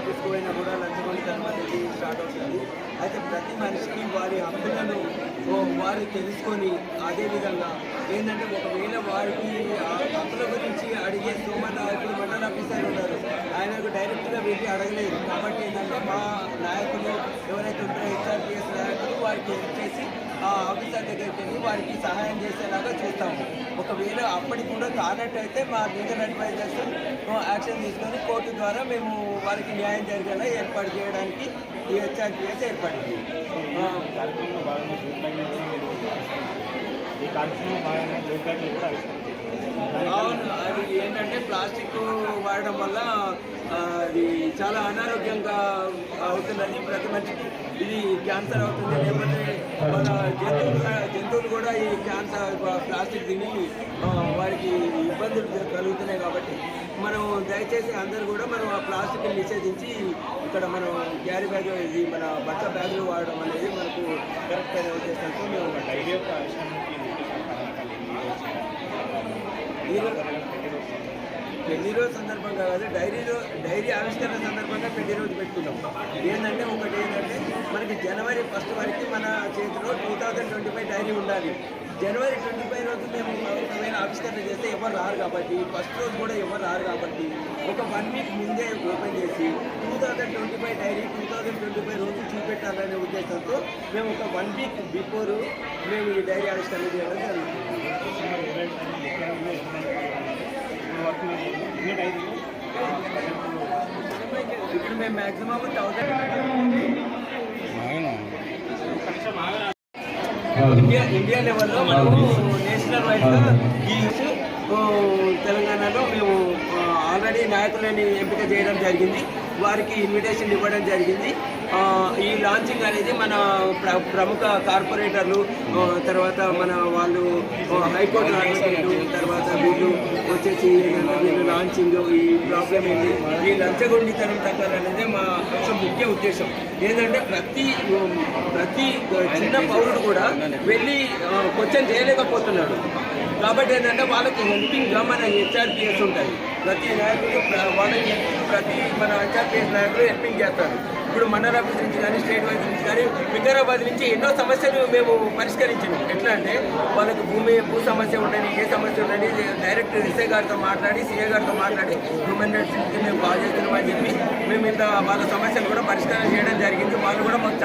ఆఫీస్కి పోయినా కూడా లంచగొండితనం అనేది స్టార్ట్ అవుతుంది. అయితే ప్రతి మనిషికి వారి హక్కులను వారు తెలుసుకొని అదేవిధంగా ఏంటంటే ఒకవేళ వారికి హక్కుల గురించి అడిగే స్తోమత ఇప్పుడు మండల ఆఫీసర్ ఉన్నారు, ఆయనకు డైరెక్ట్గా వెళ్ళి అడగలేదు. కాబట్టి ఏంటంటే మా నాయకులు ఎవరైతే ఉంటారో హెచ్ఆర్పిఎస్ నాయకులు వారికి హెల్ప్ చేసి ఆ ఆఫీసర్ దగ్గరికి వెళ్ళి వారికి సహాయం చేసేలాగా చేస్తాము. ఒకవేళ అప్పటికి కూడా కానట్టయితే మా లీగల్ అడ్వైజర్స్ యాక్షన్ తీసుకొని కోర్టు ద్వారా మేము వారికి న్యాయం జరిగేలా ఏర్పాటు చేయడానికి ఈ హెచ్ఆర్పిఎస్ ఏర్పడింది. అవును, అది ఏంటంటే ప్లాస్టిక్ వాడడం వల్ల అది చాలా అనారోగ్యంగా అవుతున్నది ప్రతి మనిషికి. ఇది క్యాన్సర్ అవుతుంది, లేకపోతే మన జంతువులు కూడా ఈ క్యాన్సర్ ప్లాస్టిక్ తిని వారికి ఇబ్బందులు కలుగుతున్నాయి. కాబట్టి మనం దయచేసి అందరూ కూడా మనం ఆ ప్లాస్టిక్ని నిషేధించి ఇక్కడ మనం క్యారీ బ్యాగ్, ఇది మన బట్ట బ్యాగులు వాడడం అనేది మనకు కరెక్ట్ అయిన ఉద్దేశంతో మేము పెళ్లి రోజు సందర్భంగా కాదు, డైరీ ఆవిష్కరణ సందర్భంగా పెళ్లి రోజు పెట్టుకున్నాం. ఏంటంటే ఒకటి ఏంటంటే మనకి జనవరి 1 వరకు మన చేతిలో 2025 డైరీ ఉండాలి. జనవరి 25 రోజు మేము ఒకవేళ ఆవిష్కరణ చేస్తే ఎవరు రారు కాబట్టి, ఫస్ట్ రోజు కూడా ఎవరు రారు కాబట్టి ఒక 1 వీక్ ముందే ఓపెన్ చేసి 2025 డైరీ 2025 రోజు చూపెట్టాలనే ఉద్దేశంతో మేము ఒక 1 వీక్ బిఫోర్ మేము ఈ డైరీ ఆవిష్కరణ చేయడం జరుగుతుంది. ఇప్పుడు మేము మ్యాక్సిమం 1000 ఇండియా లెవెల్లో మనము నేషనల్ వైడ్గా ఈ తెలంగాణలో మేము ఆల్రెడీ నాయకులని ఎంపిక చేయడం జరిగింది. వారికి ఇన్విటేషన్ ఇవ్వడం జరిగింది. ఈ లాంచింగ్ అనేది మన ప్రముఖ కార్పొరేటర్లు, తర్వాత మన వాళ్ళు హైకోర్టు అడ్వకేట్లు, తర్వాత వీళ్ళు వచ్చేసి వీళ్ళు లాంచింగ్ ఈ ప్రాబ్లం ఏంటి, ఈ లంచగొండితనం తగ్గాలనేదే మా ముఖ్య ఉద్దేశం. ఏంటంటే ప్రతి చిన్న పౌరుడు కూడా వెళ్ళి క్వశ్చన్ చేయలేకపోతున్నాడు. కాబట్టి ఏంటంటే వాళ్ళకి హెల్పింగ్గా మన హెచ్ఆర్పిఎస్ ఉంటాయి. ప్రతి నాయకులు వాళ్ళకి మన హెచ్ఆర్పిఎస్ నాయకులు హెల్పింగ్ చేస్తారు. ఇప్పుడు మండల ఆఫీస్ నుంచి కానీ, స్టేట్ వైజ్ నుంచి కానీ, వికారాబాద్ నుంచి ఎన్నో సమస్యలు మేము పరిష్కరించినాం. ఎట్లా అంటే వాళ్ళకి భూ సమస్య ఉండని, ఏ సమస్య ఉండని డైరెక్ట్ ఎస్ఐ గారితో మాట్లాడి, సిఐ గారితో మాట్లాడి హ్యూమన్ రైట్స్ నుంచి మేము కాల్ చేస్తున్నామని చెప్పి మేము ఇంత వాళ్ళ సమస్యలు కూడా పరిష్కారం చేయడం జరిగింది. వాళ్ళు కూడా మాకు